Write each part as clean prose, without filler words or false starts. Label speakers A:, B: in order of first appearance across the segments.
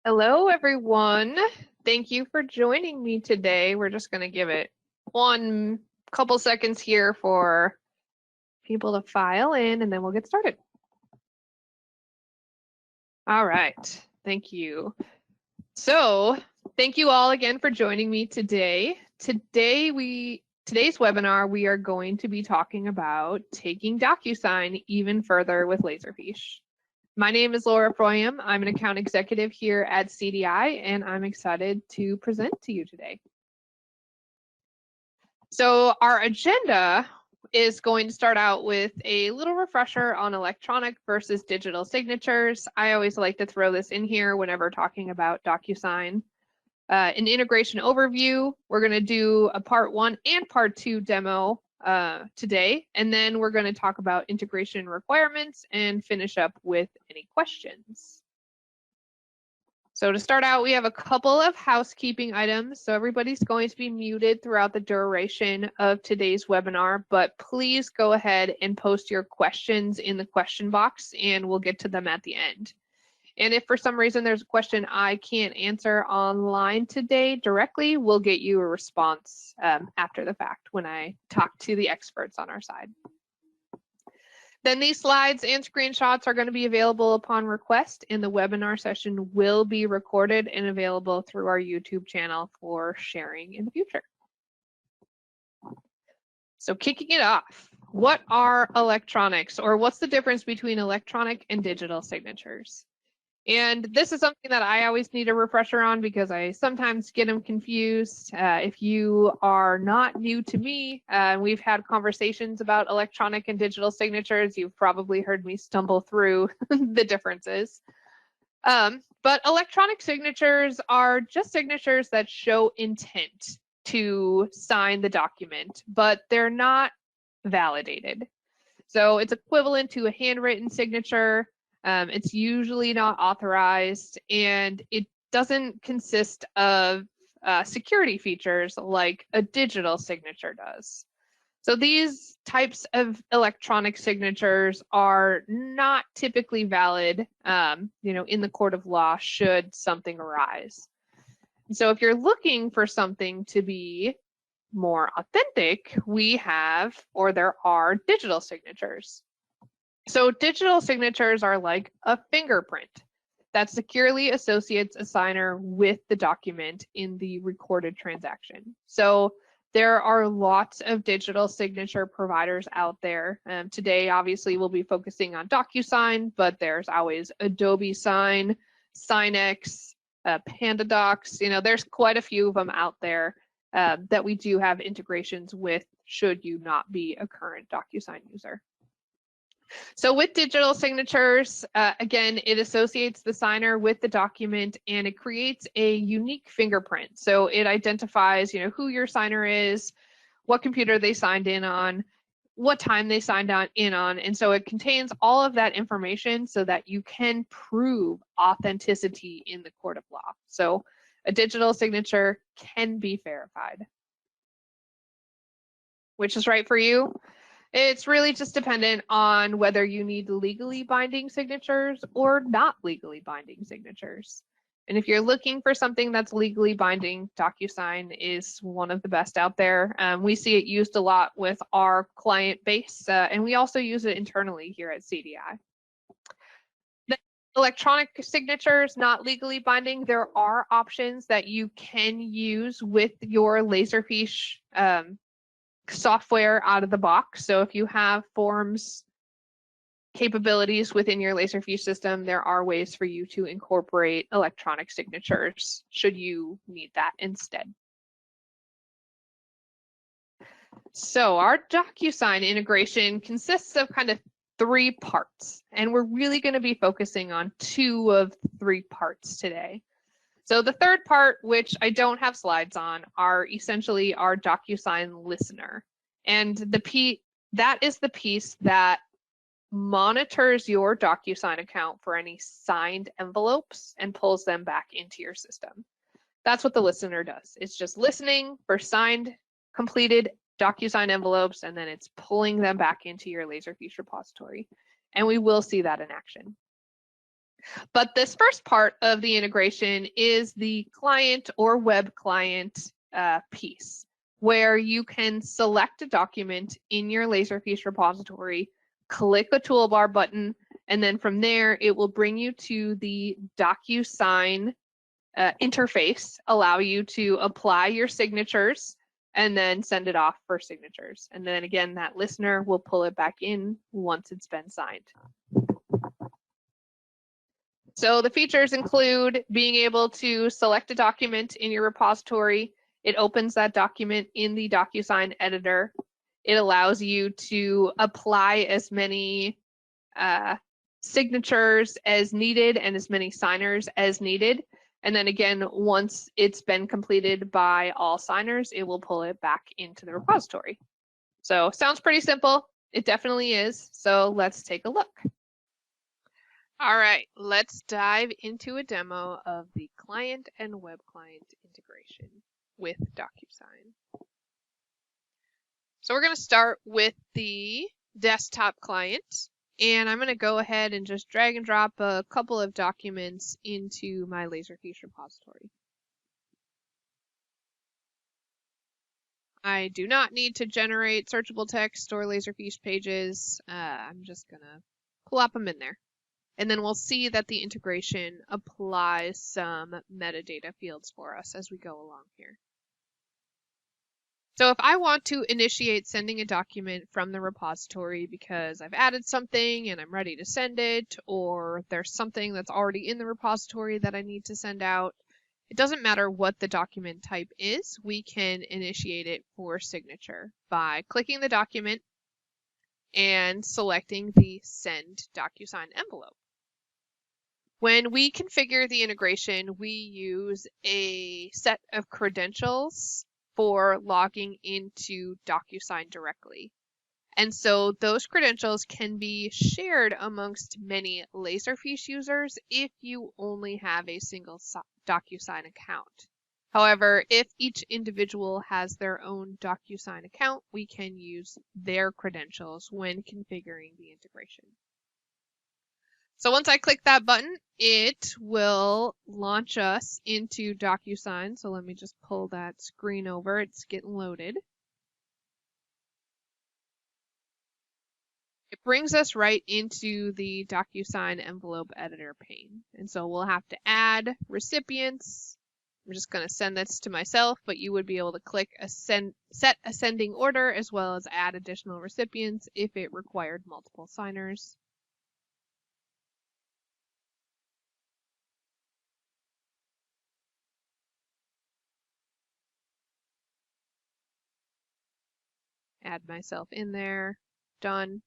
A: Hello, everyone. Thank you for joining me today. We're just going to give it one couple seconds here for people to file in, and then we'll get started. All right. Thank you. So thank you all again for joining me today. Today's webinar, we are going to be talking about taking DocuSign even further with Laserfiche. My name is Laura Froyam. I'm an account executive here at CDI, and I'm excited to present to you today. So our agenda is going to start out with a little refresher on electronic versus digital signatures. I always like to throw this in here whenever talking about DocuSign. An integration overview. We're going to do a part 1 and part 2 demo today, and then we're going to talk about integration requirements and finish up with any questions. So to start out, we have a couple of housekeeping items. So everybody's going to be muted throughout the duration of today's webinar, but please go ahead and post your questions in the question box and we'll get to them at the end. And if for some reason there's a question I can't answer online today directly, we'll get you a response after the fact when I talk to the experts on our side. Then these slides and screenshots are going to be available upon request, and the webinar session will be recorded and available through our YouTube channel for sharing in the future. So kicking it off, what are electronics, or what's the difference between electronic and digital signatures? And this is something that I always need a refresher on because I sometimes get them confused. If you are not new to me, we've had conversations about electronic and digital signatures. You've probably heard me stumble through the differences. But electronic signatures are just signatures that show intent to sign the document, but they're not validated. So it's equivalent to a handwritten signature. It's usually not authorized, and it doesn't consist of security features like a digital signature does. So these types of electronic signatures are not typically valid, in the court of law should something arise. So if you're looking for something to be more authentic, there are digital signatures. So digital signatures are like a fingerprint that securely associates a signer with the document in the recorded transaction. So there are lots of digital signature providers out there. Today, obviously, we'll be focusing on DocuSign, but there's always Adobe Sign, SignX, PandaDocs. There's quite a few of them out there that we do have integrations with should you not be a current DocuSign user. So with digital signatures, again, it associates the signer with the document and it creates a unique fingerprint. So it identifies, who your signer is, what computer they signed in on, what time they signed in on. And so it contains all of that information so that you can prove authenticity in the court of law. So a digital signature can be verified. Which is right for you? It's really just dependent on whether you need legally binding signatures or not legally binding signatures. And if you're looking for something that's legally binding, DocuSign is one of the best out there. We see it used a lot with our client base, and we also use it internally here at CDI. The electronic signatures, not legally binding, there are options that you can use with your Laserfiche software out of the box. So if you have forms capabilities within your Laserfiche system, there are ways for you to incorporate electronic signatures should you need that instead. So our DocuSign integration consists of kind of 3 parts, and we're really going to be focusing on 2 of 3 parts today. So the third part, which I don't have slides on, are essentially our DocuSign listener. And that is the piece that monitors your DocuSign account for any signed envelopes and pulls them back into your system. That's what the listener does. It's just listening for signed, completed DocuSign envelopes, and then it's pulling them back into your Laserfiche repository. And we will see that in action. But this first part of the integration is the client or web client piece, where you can select a document in your Laserfiche repository, click a toolbar button, and then from there, it will bring you to the DocuSign interface, allow you to apply your signatures, and then send it off for signatures. And then again, that listener will pull it back in once it's been signed. So the features include being able to select a document in your repository. It opens that document in the DocuSign editor. It allows you to apply as many signatures as needed and as many signers as needed. And then again, once it's been completed by all signers, it will pull it back into the repository. So sounds pretty simple. It definitely is. So let's take a look. All right, let's dive into a demo of the client and web client integration with DocuSign. So we're going to start with the desktop client, and I'm going to go ahead and just drag and drop a couple of documents into my Laserfiche repository. I do not need to generate searchable text or Laserfiche pages. I'm just going to plop them in there. And then we'll see that the integration applies some metadata fields for us as we go along here. So if I want to initiate sending a document from the repository because I've added something and I'm ready to send it, or there's something that's already in the repository that I need to send out, it doesn't matter what the document type is, we can initiate it for signature by clicking the document and selecting the Send DocuSign envelope. When we configure the integration, we use a set of credentials for logging into DocuSign directly. And so those credentials can be shared amongst many Laserfiche users if you only have a single DocuSign account. However, if each individual has their own DocuSign account, we can use their credentials when configuring the integration. So once I click that button, it will launch us into DocuSign. So let me just pull that screen over. It's getting loaded. It brings us right into the DocuSign envelope editor pane. And so we'll have to add recipients. I'm just going to send this to myself, but you would be able to click set ascending order as well as add additional recipients if it required multiple signers. Add myself in there, done.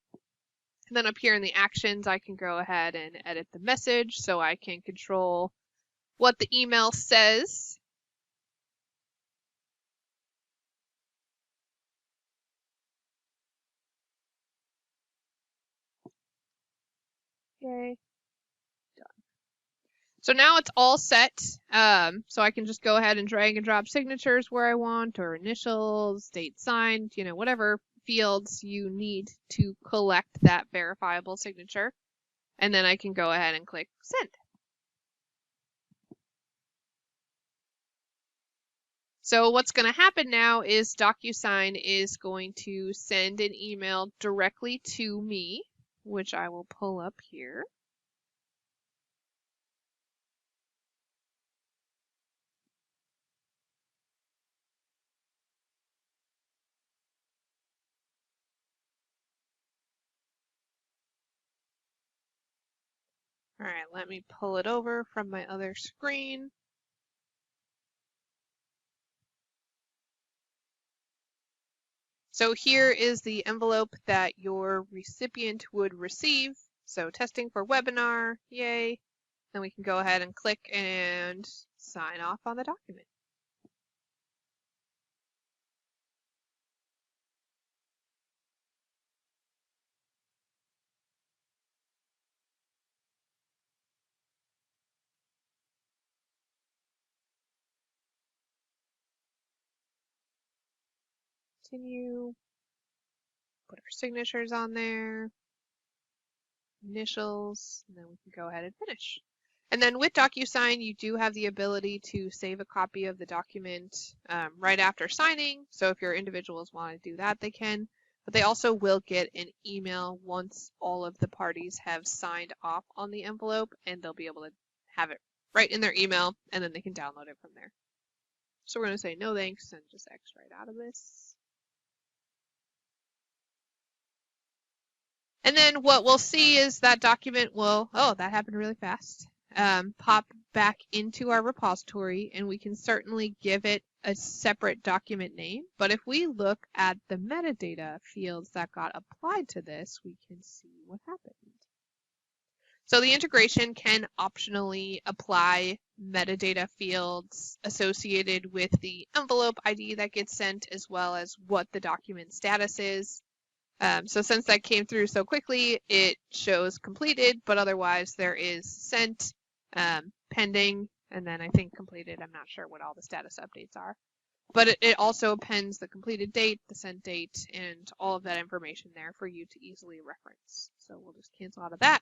A: And then up here in the actions, I can go ahead and edit the message so I can control what the email says. Okay, done. So now it's all set. So I can just go ahead and drag and drop signatures where I want, or initials, date signed, whatever fields you need to collect that verifiable signature. And then I can go ahead and click send. So what's going to happen now is DocuSign is going to send an email directly to me, which I will pull up here. All right, let me pull it over from my other screen. So here is the envelope that your recipient would receive. So testing for webinar, yay. Then we can go ahead and click and sign off on the document. Continue. Put our signatures on there, initials, and then we can go ahead and finish. And then with DocuSign, you do have the ability to save a copy of the document right after signing. So if your individuals want to do that, they can. But they also will get an email once all of the parties have signed off on the envelope, and they'll be able to have it right in their email, and then they can download it from there. So we're going to say no thanks and just X right out of this. And then what we'll see is that document will, oh, that happened really fast, pop back into our repository, and we can certainly give it a separate document name. But if we look at the metadata fields that got applied to this, we can see what happened. So the integration can optionally apply metadata fields associated with the envelope ID that gets sent, as well as what the document status is. So since that came through so quickly, it shows completed, but otherwise there is sent, pending, and then I think completed. I'm not sure what all the status updates are. But it also appends the completed date, the sent date, and all of that information there for you to easily reference. So we'll just cancel out of that.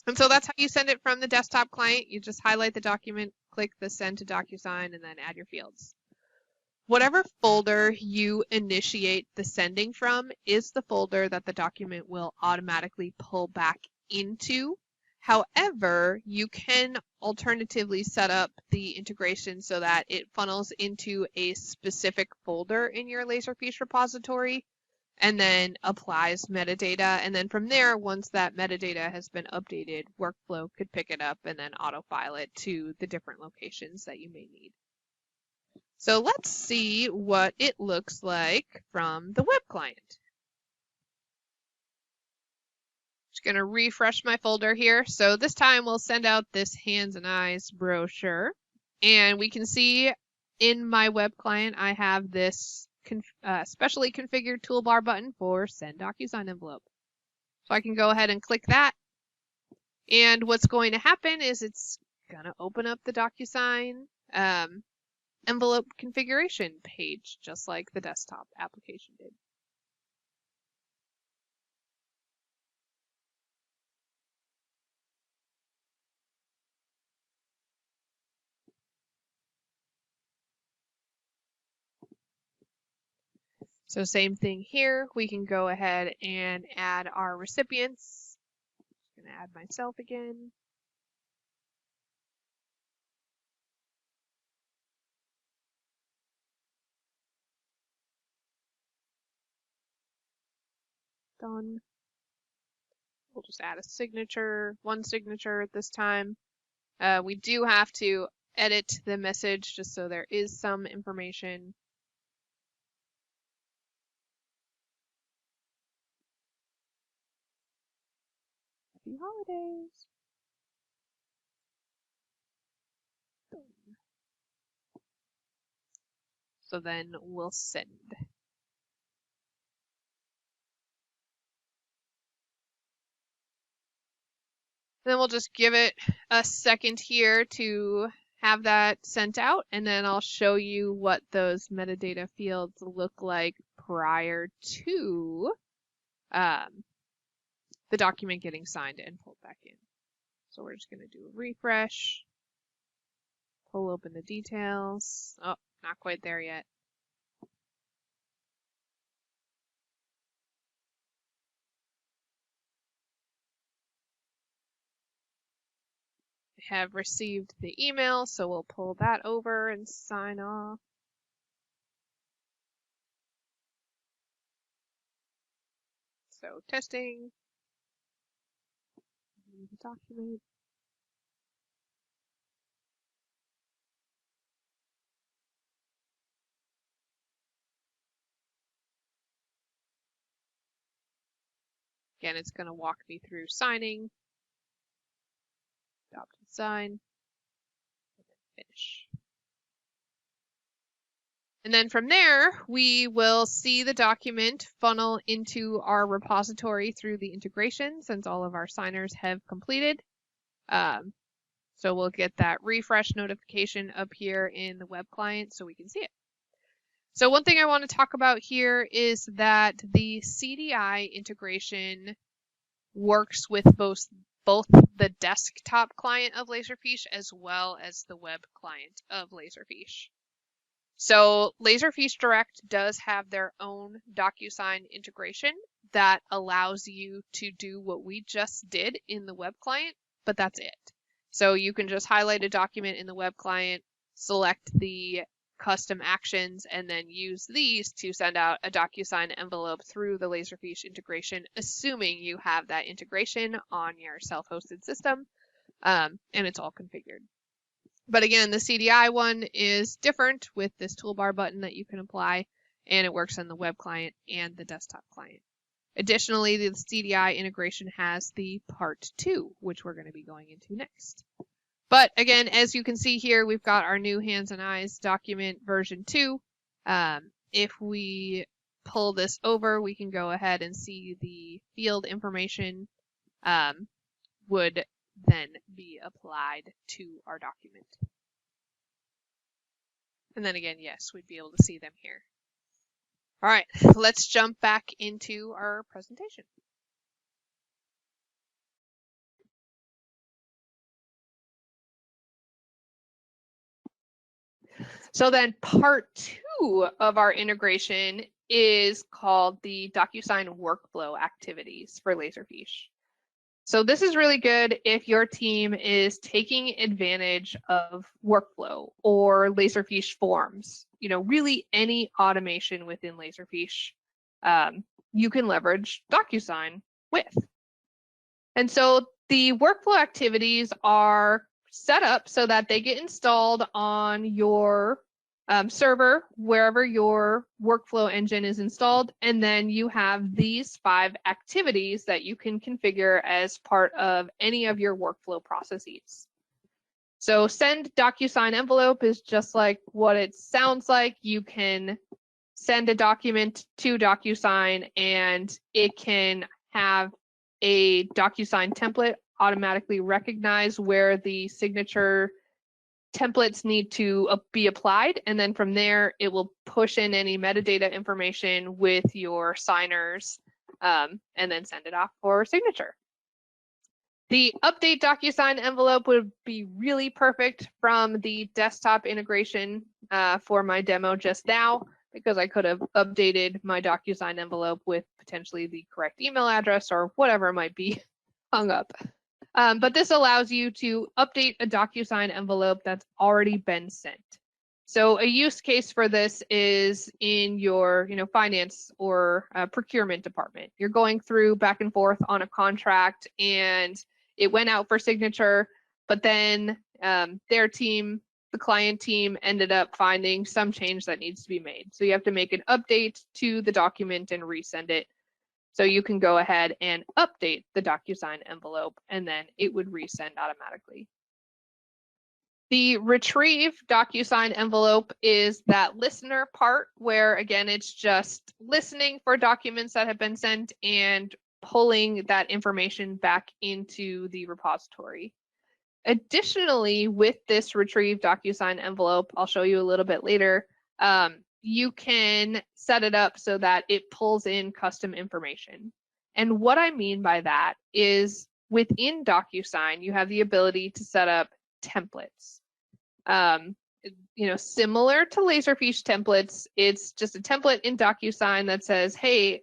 A: And so that's how you send it from the desktop client. You just highlight the document, click the send to DocuSign, and then add your fields. Whatever folder you initiate the sending from is the folder that the document will automatically pull back into. However, you can alternatively set up the integration so that it funnels into a specific folder in your Laserfiche repository and then applies metadata. And then from there, once that metadata has been updated, Workflow could pick it up and then autofile it to the different locations that you may need. So let's see what it looks like from the web client. Just going to refresh my folder here. So this time we'll send out this hands and eyes brochure. And we can see in my web client, I have this specially configured toolbar button for Send DocuSign Envelope. So I can go ahead and click that. And what's going to happen is it's going to open up the DocuSign envelope configuration page, just like the desktop application did. So same thing here, we can go ahead and add our recipients. I'm going to add myself again. Done. We'll just add a signature, one signature at this time. We do have to edit the message just so there is some information. Happy holidays. So then we'll send. Then we'll just give it a second here to have that sent out, and then I'll show you what those metadata fields look like prior to the document getting signed and pulled back in. So we're just going to do a refresh, pull open the details. Oh, not quite there yet. Have received the email, so we'll pull that over and sign off. So testing the document. Again, it's going to walk me through signing, adopt and sign, and then finish. And then from there, we will see the document funnel into our repository through the integration since all of our signers have completed. So we'll get that refresh notification up here in the web client so we can see it. So one thing I want to talk about here is that the CDI integration works with both both the desktop client of Laserfiche as well as the web client of Laserfiche. So Laserfiche Direct does have their own DocuSign integration that allows you to do what we just did in the web client, but that's it. So you can just highlight a document in the web client, select the custom actions, and then use these to send out a DocuSign envelope through the Laserfiche integration, assuming you have that integration on your self-hosted system, and it's all configured. But again, the CDI one is different with this toolbar button that you can apply, and it works on the web client and the desktop client. Additionally, the CDI integration has the part 2, which we're going to be going into next. But again, as you can see here, we've got our new hands and eyes document version 2. If we pull this over, we can go ahead and see the field information would then be applied to our document. And then again, yes, we'd be able to see them here. All right, let's jump back into our presentation. So then part 2 of our integration is called the DocuSign Workflow Activities for Laserfiche. So this is really good if your team is taking advantage of workflow or Laserfiche Forms, really any automation within Laserfiche, you can leverage DocuSign with. And so the workflow activities are set up so that they get installed on your server, wherever your workflow engine is installed, and then you have these 5 activities that you can configure as part of any of your workflow processes. So send DocuSign envelope is just like what it sounds like. You can send a document to DocuSign and it can have a DocuSign template automatically recognize where the signature templates need to be applied, and then from there it will push in any metadata information with your signers and then send it off for signature. The update DocuSign envelope would be really perfect from the desktop integration for my demo just now, because I could have updated my DocuSign envelope with potentially the correct email address or whatever might be hung up. But this allows you to update a DocuSign envelope that's already been sent. So a use case for this is in your finance or procurement department. You're going through back and forth on a contract and it went out for signature, but then their team, the client team, ended up finding some change that needs to be made. So you have to make an update to the document and resend it. So you can go ahead and update the DocuSign envelope, and then it would resend automatically. The retrieve DocuSign envelope is that listener part where, again, it's just listening for documents that have been sent and pulling that information back into the repository. Additionally, with this retrieve DocuSign envelope, I'll show you a little bit later, you can set it up so that it pulls in custom information. And what I mean by that is within DocuSign, you have the ability to set up templates. Similar to Laserfiche templates, it's just a template in DocuSign that says, hey,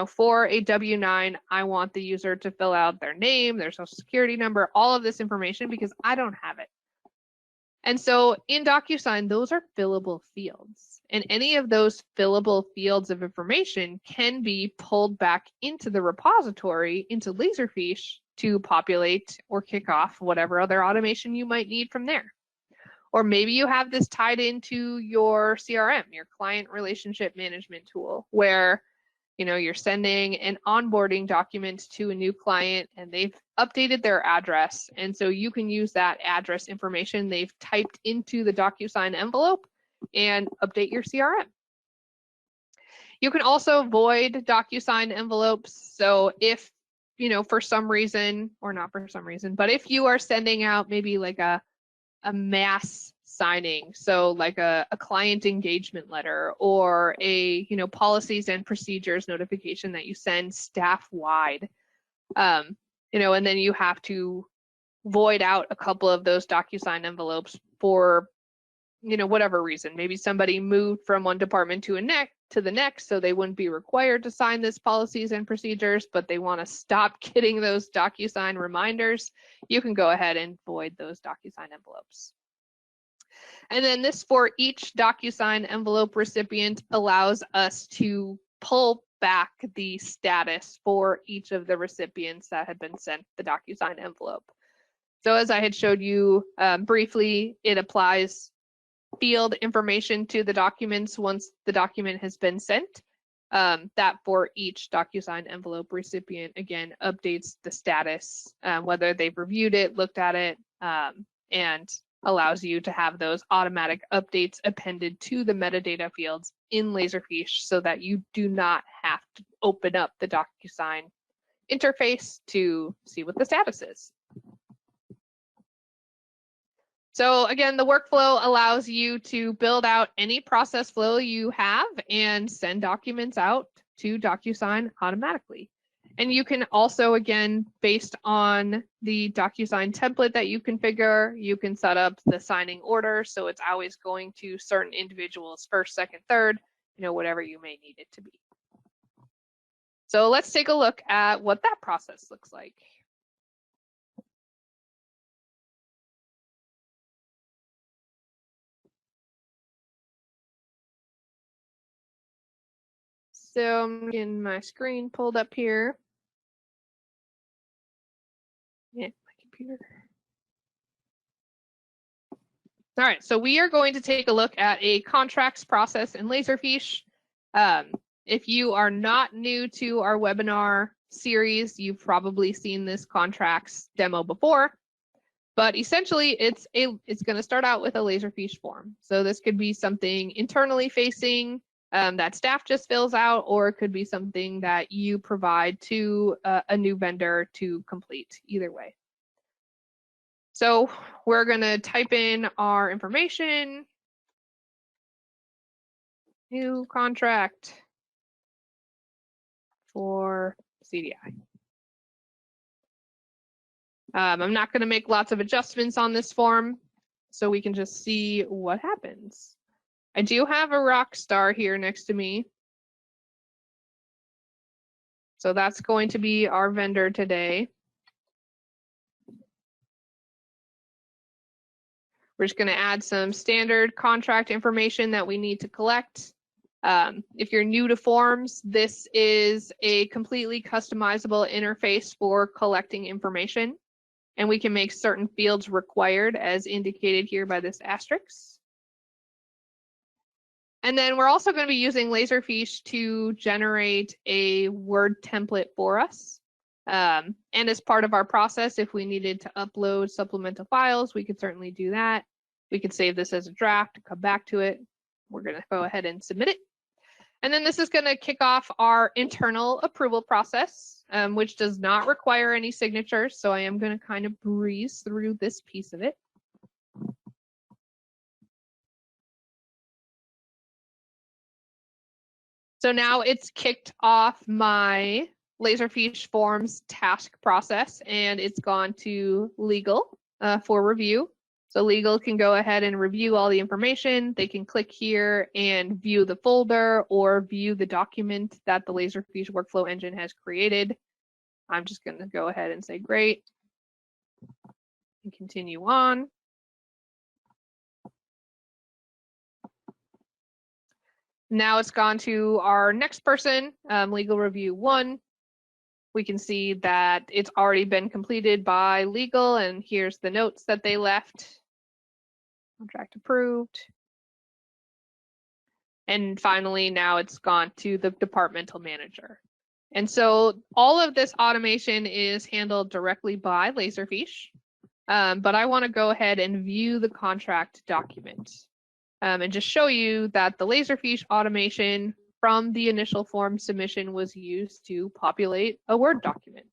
A: for a W-9, I want the user to fill out their name, their social security number, all of this information because I don't have it. And so in DocuSign, those are fillable fields. And any of those fillable fields of information can be pulled back into the repository, into Laserfiche, to populate or kick off whatever other automation you might need from there. Or maybe you have this tied into your CRM, your client relationship management tool, where you're sending an onboarding document to a new client and they've updated their address. And so you can use that address information they've typed into the DocuSign envelope and update your CRM. You can also void DocuSign envelopes. So if, for some reason, or not for some reason, but if you are sending out maybe like a mass signing, so like a client engagement letter or a policies and procedures notification that you send staff wide, and then you have to void out a couple of those DocuSign envelopes for, whatever reason. Maybe somebody moved from one department to the next, so they wouldn't be required to sign this policies and procedures, but they want to stop getting those DocuSign reminders. You can go ahead and void those DocuSign envelopes. And then this for each DocuSign envelope recipient allows us to pull back the status for each of the recipients that had been sent the DocuSign envelope. So as I had showed you briefly, it applies field information to the documents once the document has been sent. That for each DocuSign envelope recipient, again, updates the status, whether they've reviewed it, looked at it, and allows you to have those automatic updates appended to the metadata fields in Laserfiche so that you do not have to open up the DocuSign interface to see what the status is. So again, the workflow allows you to build out any process flow you have and send documents out to DocuSign automatically. And you can also, again, based on the DocuSign template that you configure, you can set up the signing order. So it's always going to certain individuals first, second, third, whatever you may need it to be. So let's take a look at what that process looks like. So I'm getting my screen pulled up here. Yeah, my computer. All right, so we are going to take a look at a contracts process in Laserfiche. If you are not new to our webinar series, you've probably seen this contracts demo before. But essentially, it's going to start out with a Laserfiche form. So this could be something internally facing that staff just fills out, or it could be something that you provide to a new vendor to complete, either way. So we're going to type in our information, new contract for CDI. I'm not going to make lots of adjustments on this form, so we can just see what happens. I do have a rock star here next to me. So that's going to be our vendor today. We're just going to add some standard contract information that we need to collect. If you're new to Forms, this is a completely customizable interface for collecting information. And we can make certain fields required as indicated here by this asterisk. And then we're also going to be using Laserfiche to generate a Word template for us. And as part of our process, if we needed to upload supplemental files, we could certainly do that. We could save this as a draft, come back to it. We're going to go ahead and submit it. And then this is going to kick off our internal approval process, which does not require any signatures. So I am going to kind of breeze through this piece of it. So now it's kicked off my Laserfiche Forms task process, and it's gone to legal for review. So legal can go ahead and review all the information. They can click here and view the folder or view the document that the Laserfiche workflow engine has created. I'm just going to go ahead and say great and continue on. Now it's gone to our next person, legal review 1. We can see that it's already been completed by legal, and here's the notes that they left. Contract approved. And finally, now it's gone to the departmental manager. And so all of this automation is handled directly by Laserfiche, but I want to go ahead and view the contract document and just show you that the Laserfiche automation from the initial form submission was used to populate a Word document.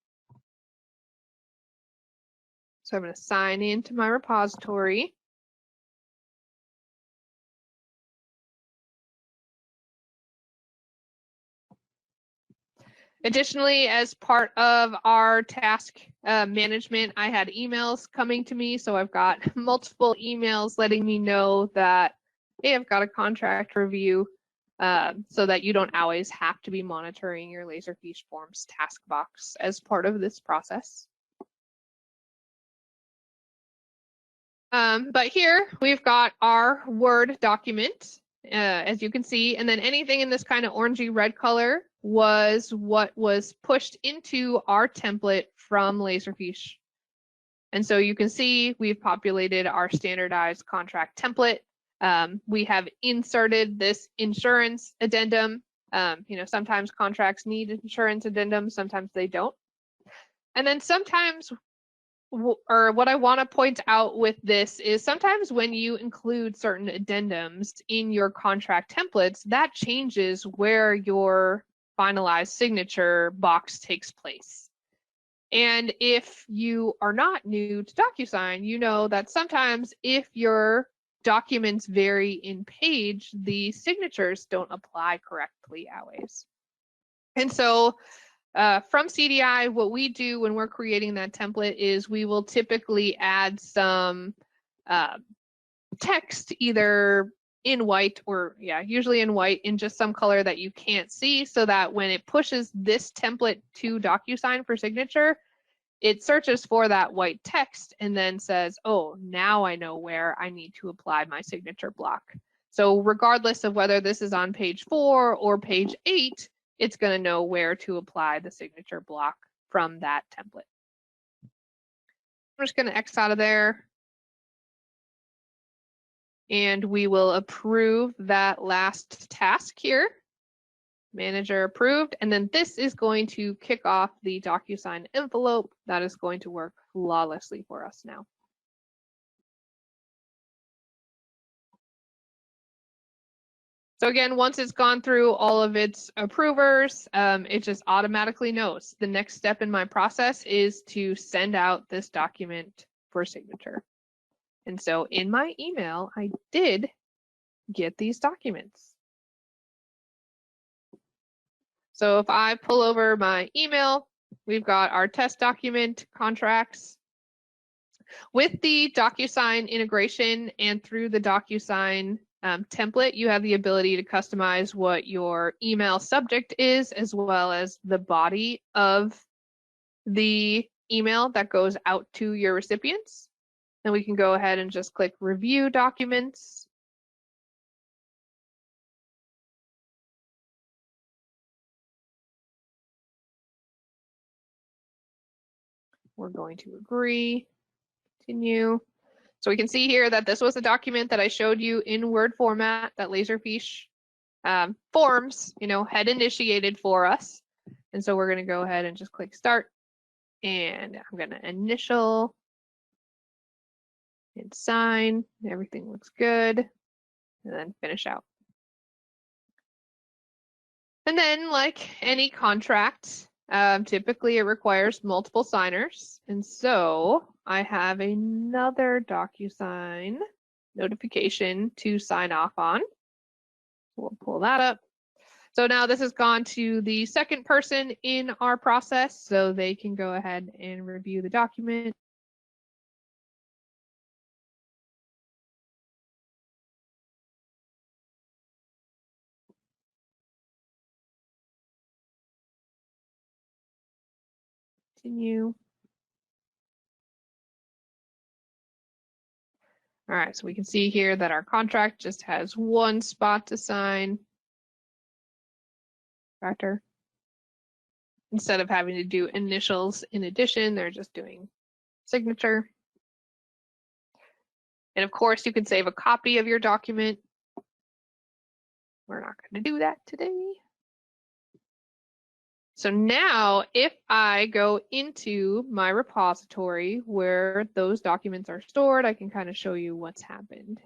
A: So I'm going to sign into my repository. Additionally, as part of our task management, I had emails coming to me. So I've got multiple emails letting me know that, hey, I've got a contract review, so that you don't always have to be monitoring your Laserfiche Forms task box as part of this process. But here we've got our Word document, as you can see, and then anything in this kind of orangey red color was what was pushed into our template from Laserfiche. And so you can see we've populated our standardized contract template. We have inserted this insurance addendum. Sometimes contracts need insurance addendum, sometimes they don't. And then sometimes, or what I want to point out with this is sometimes when you include certain addendums in your contract templates, that changes where your finalized signature box takes place. And if you are not new to DocuSign, you know that sometimes if your documents vary in page, the signatures don't apply correctly always. And so from CDI, what we do when we're creating that template is we will typically add some text, either in white or usually in white, in just some color that you can't see, so that when it pushes this template to DocuSign for signature, it searches for that white text and then says, oh, now I know where I need to apply my signature block. So regardless of whether this is on page 4 or page 8, it's going to know where to apply the signature block from that template. I'm just going to X out of there. And we will approve that last task here. Manager approved. And then this is going to kick off the DocuSign envelope. That is going to work flawlessly for us now. So again, once it's gone through all of its approvers, it just automatically knows the next step in my process is to send out this document for signature. And so in my email, I did get these documents. So if I pull over my email, we've got our test document contracts. With the DocuSign integration and through the DocuSign template, you have the ability to customize what your email subject is, as well as the body of the email that goes out to your recipients. And we can go ahead and just click Review Documents. We're going to agree, continue. So we can see here that this was a document that I showed you in Word format that Laserfiche Forms, had initiated for us. And so we're going to go ahead and just click Start. And I'm going to initial and sign. Everything looks good. And then finish out. And then, like any contract, typically it requires multiple signers. And so I have another DocuSign notification to sign off on. We'll pull that up. So now this has gone to the second person in our process, so they can go ahead and review the document. Continue. All right, so we can see here that our contract just has one spot to sign. Factor. Instead of having to do initials in addition, they're just doing signature. And of course, you can save a copy of your document. We're not going to do that today. So now if I go into my repository where those documents are stored, I can kind of show you what's happened.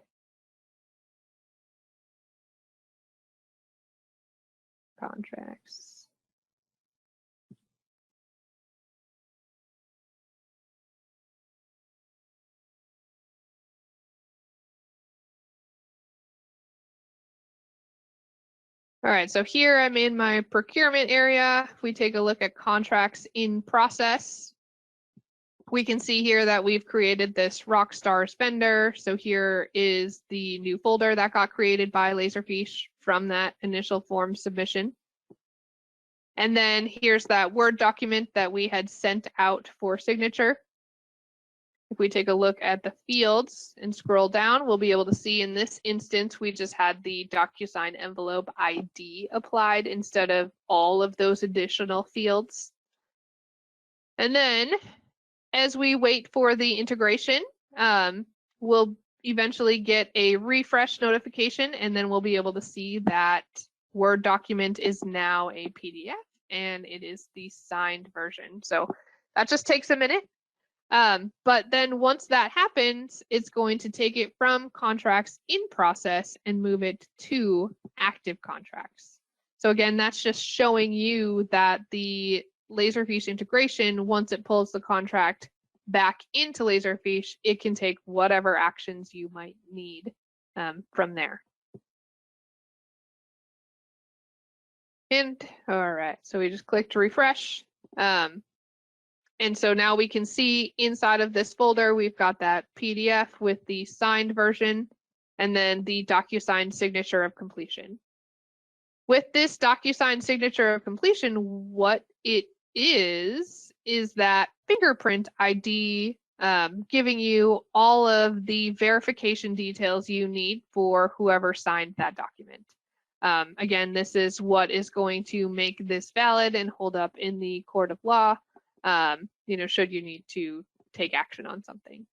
A: Contracts. All right, so here I'm in my procurement area. If we take a look at contracts in process, we can see here that we've created this Rockstar spender. So here is the new folder that got created by Laserfiche from that initial form submission. And then here's that Word document that we had sent out for signature. If we take a look at the fields and scroll down, we'll be able to see in this instance, we just had the DocuSign envelope ID applied instead of all of those additional fields. And then as we wait for the integration, we'll eventually get a refresh notification, and then we'll be able to see that Word document is now a PDF and it is the signed version. So that just takes a minute. But then once that happens, it's going to take it from contracts in process and move it to active contracts. So again, that's just showing you that the Laserfiche integration, once it pulls the contract back into Laserfiche, it can take whatever actions you might need from there. And all right, so we just clicked refresh. And so now we can see inside of this folder, we've got that PDF with the signed version and then the DocuSign signature of completion. With this DocuSign signature of completion, what it is that fingerprint ID giving you all of the verification details you need for whoever signed that document. Again, this is what is going to make this valid and hold up in the court of law. Should you need to take action on something.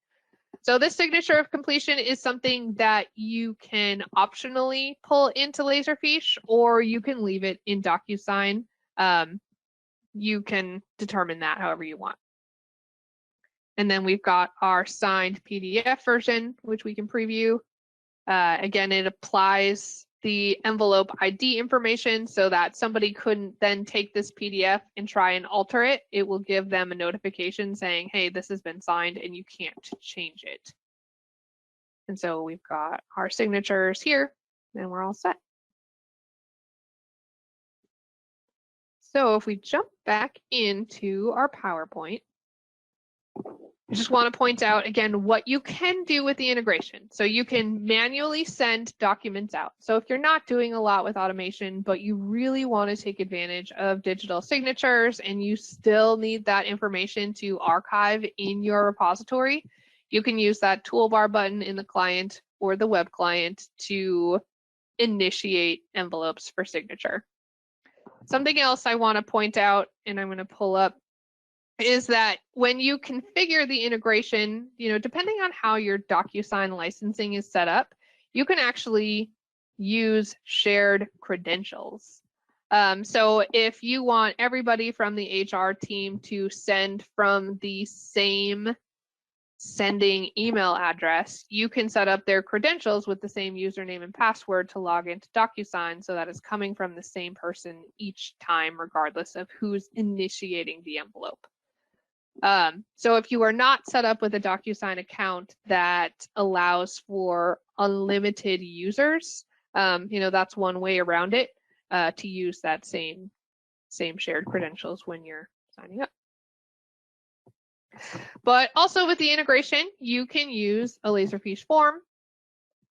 A: So this signature of completion is something that you can optionally pull into Laserfiche, or you can leave it in DocuSign. You can determine that however you want. And then we've got our signed PDF version, which we can preview. Again, it applies the envelope ID information so that somebody couldn't then take this PDF and try and alter it. It will give them a notification saying, hey, this has been signed and you can't change it. And so we've got our signatures here and we're all set. So if we jump back into our PowerPoint, I just want to point out again what you can do with the integration. So you can manually send documents out. So if you're not doing a lot with automation, but you really want to take advantage of digital signatures and you still need that information to archive in your repository, you can use that toolbar button in the client or the web client to initiate envelopes for signature. Something else I want to point out, and I'm going to pull up, is that when you configure the integration, depending on how your DocuSign licensing is set up, you can actually use shared credentials. So if you want everybody from the HR team to send from the same sending email address, you can set up their credentials with the same username and password to log into DocuSign so that it's coming from the same person each time, regardless of who's initiating the envelope. So if you are not set up with a DocuSign account that allows for unlimited users, that's one way around it, to use that same shared credentials when you're signing up. But also with the integration, you can use a Laserfiche form,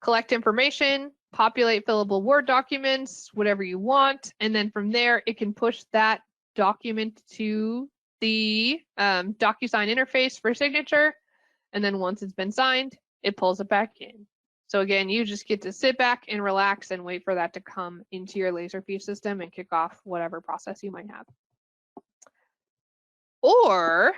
A: collect information, populate fillable Word documents, whatever you want, and then from there, it can push that document to the DocuSign interface for signature, and then once it's been signed, it pulls it back in. So again, you just get to sit back and relax and wait for that to come into your Laserfiche system and kick off whatever process you might have. Or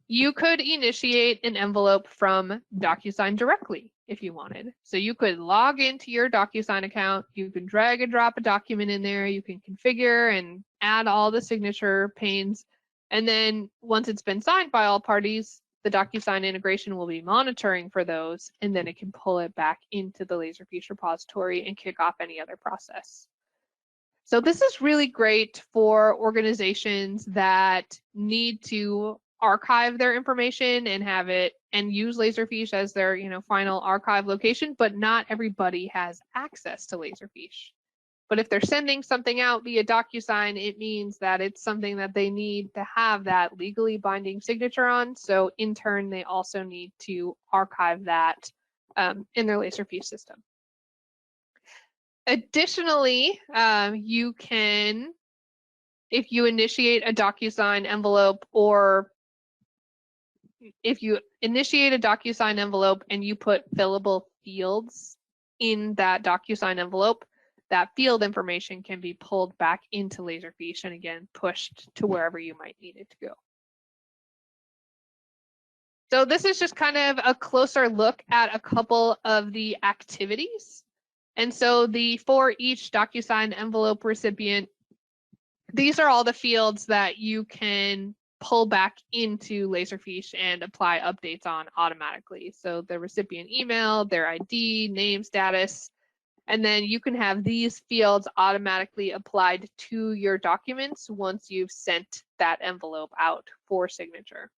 A: you could initiate an envelope from DocuSign directly if you wanted. So you could log into your DocuSign account, you can drag and drop a document in there, you can configure and add all the signature panes, and then once it's been signed by all parties, the DocuSign integration will be monitoring for those, and then it can pull it back into the Laserfiche repository and kick off any other process. So this is really great for organizations that need to archive their information and have it and use Laserfiche as their final archive location, but not everybody has access to Laserfiche. But if they're sending something out via DocuSign, it means that it's something that they need to have that legally binding signature on. So in turn, they also need to archive that in their Laserfiche system. Additionally, you can, if you initiate a DocuSign envelope, or if you initiate a DocuSign envelope and you put fillable fields in that DocuSign envelope, that field information can be pulled back into Laserfiche and again pushed to wherever you might need it to go. So this is just kind of a closer look at a couple of the activities. And so for each DocuSign envelope recipient, these are all the fields that you can pull back into Laserfiche and apply updates on automatically. So the recipient email, their ID, name, status, and then you can have these fields automatically applied to your documents once you've sent that envelope out for signature.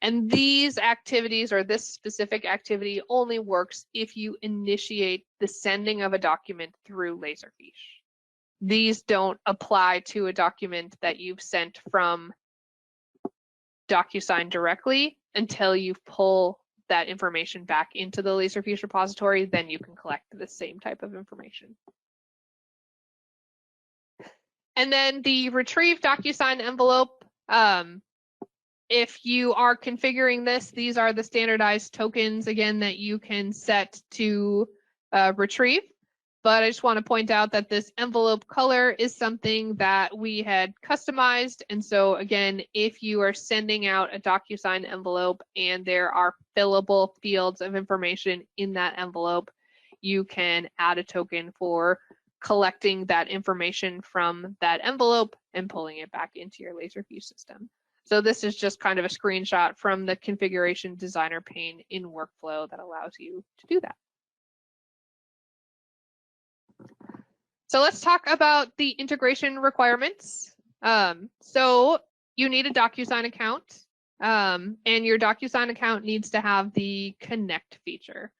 A: And these activities, or this specific activity, only works if you initiate the sending of a document through Laserfiche. These don't apply to a document that you've sent from DocuSign directly until you pull that information back into the Laserfiche repository. Then you can collect the same type of information. And then the retrieve DocuSign envelope, if you are configuring this, these are the standardized tokens, again, that you can set to retrieve. But I just want to point out that this envelope color is something that we had customized. And so again, if you are sending out a DocuSign envelope and there are fillable fields of information in that envelope, you can add a token for collecting that information from that envelope and pulling it back into your Laserfiche system. So this is just kind of a screenshot from the configuration designer pane in Workflow that allows you to do that. So let's talk about the integration requirements. So you need a DocuSign account, and your DocuSign account needs to have the connect feature.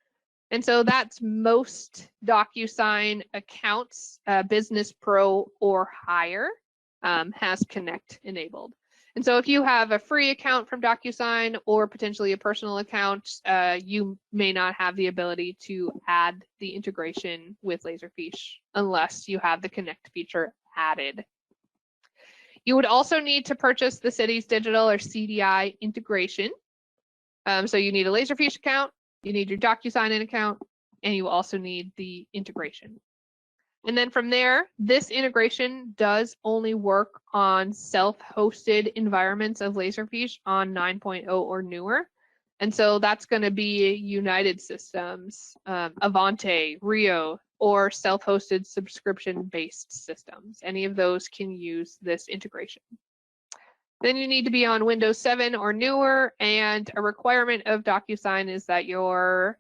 A: And so that's most DocuSign accounts, Business Pro or higher, has connect enabled. And so if you have a free account from DocuSign or potentially a personal account, you may not have the ability to add the integration with Laserfiche unless you have the connect feature added. You would also need to purchase the Cities Digital or CDI integration. So you need a Laserfiche account, you need your DocuSign account, and you also need the integration. And then from there, this integration does only work on self-hosted environments of Laserfiche on 9.0 or newer. And so that's going to be United Systems, Avante, Rio, or self-hosted subscription-based systems. Any of those can use this integration. Then you need to be on Windows 7 or newer, and a requirement of DocuSign is that your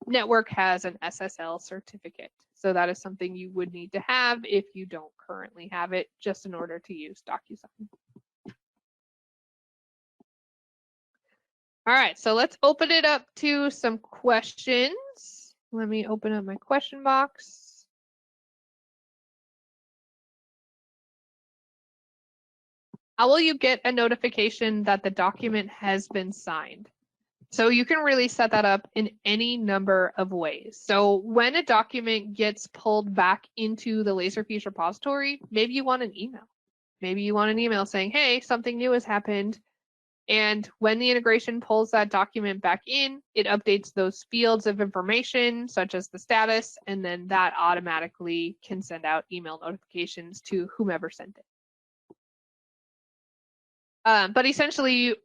A: network has an SSL certificate. So that is something you would need to have if you don't currently have it, just in order to use DocuSign. All right, so let's open it up to some questions. Let me open up my question box. How will you get a notification that the document has been signed? So you can really set that up in any number of ways. So when a document gets pulled back into the Laserfiche repository, maybe you want an email. Maybe you want an email saying, hey, something new has happened. And when the integration pulls that document back in, it updates those fields of information, such as the status, and then that automatically can send out email notifications to whomever sent it. But essentially,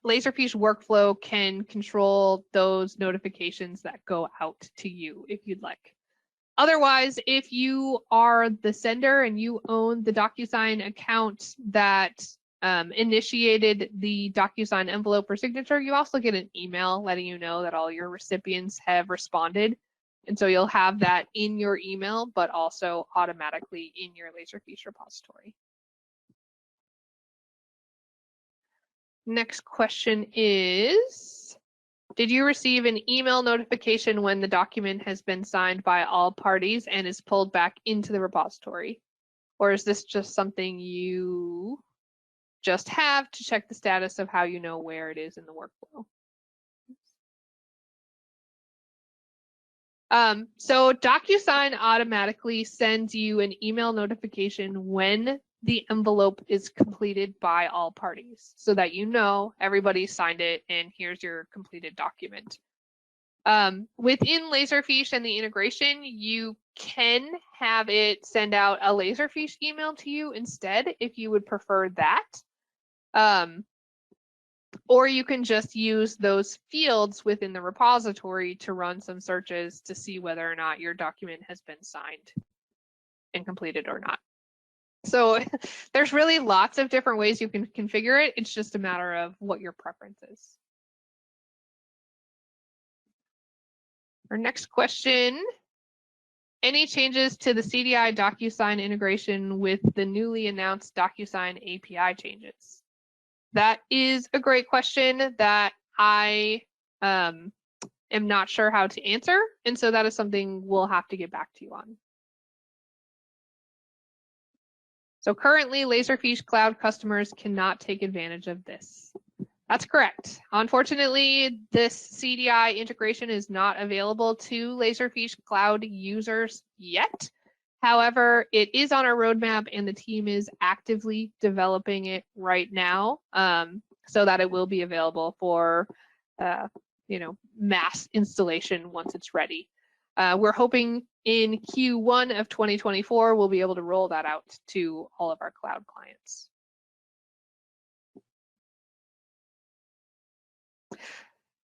A: Laserfiche Workflow can control those notifications that go out to you if you'd like. Otherwise, if you are the sender and you own the DocuSign account that initiated the DocuSign envelope for signature, you also get an email letting you know that all your recipients have responded. And so you'll have that in your email, but also automatically in your Laserfiche repository. Next question is, Did you receive an email notification when the document has been signed by all parties and is pulled back into the repository? Or is this just something you just have to check the status of how you know where it is in the workflow? So DocuSign automatically sends you an email notification when the envelope is completed by all parties so that you know everybody signed it and here's your completed document. Within Laserfiche and the integration, you can have it send out a Laserfiche email to you instead if you would prefer that. Or you can just use those fields within the repository to run some searches to see whether or not your document has been signed and completed or not. So there's really lots of different ways you can configure it. It's just a matter of what your preference is. Our next question, any changes to the CDI DocuSign integration with the newly announced DocuSign API changes? That is a great question that I am not sure how to answer. And so that is something we'll have to get back to you on. So currently, Laserfiche Cloud customers cannot take advantage of this. That's correct. Unfortunately, this CDI integration is not available to Laserfiche Cloud users yet. However, it is on our roadmap and the team is actively developing it right now so that it will be available for mass installation once it's ready. We're hoping in Q1 of 2024, we'll be able to roll that out to all of our cloud clients.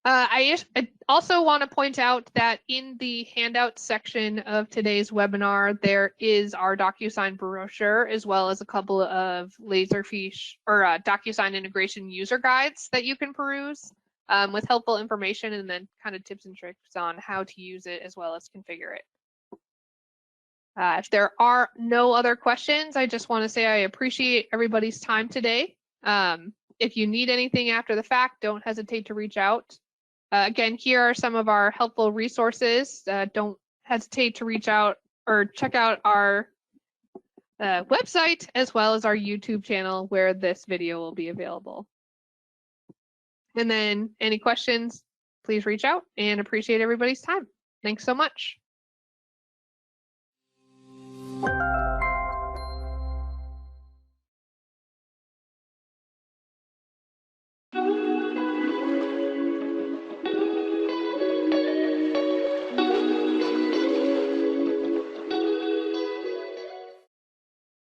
A: I also want to point out that in the handout section of today's webinar, there is our DocuSign brochure, as well as a couple of Laserfiche or DocuSign integration user guides that you can peruse with helpful information and then kind of tips and tricks on how to use it as well as configure it. If there are no other questions, I just want to say I appreciate everybody's time today. If you need anything after the fact, don't hesitate to reach out. Again, here are some of our helpful resources. Don't hesitate to reach out or check out our website as well as our YouTube channel where this video will be available. And then any questions, please reach out and appreciate everybody's time. Thanks so much.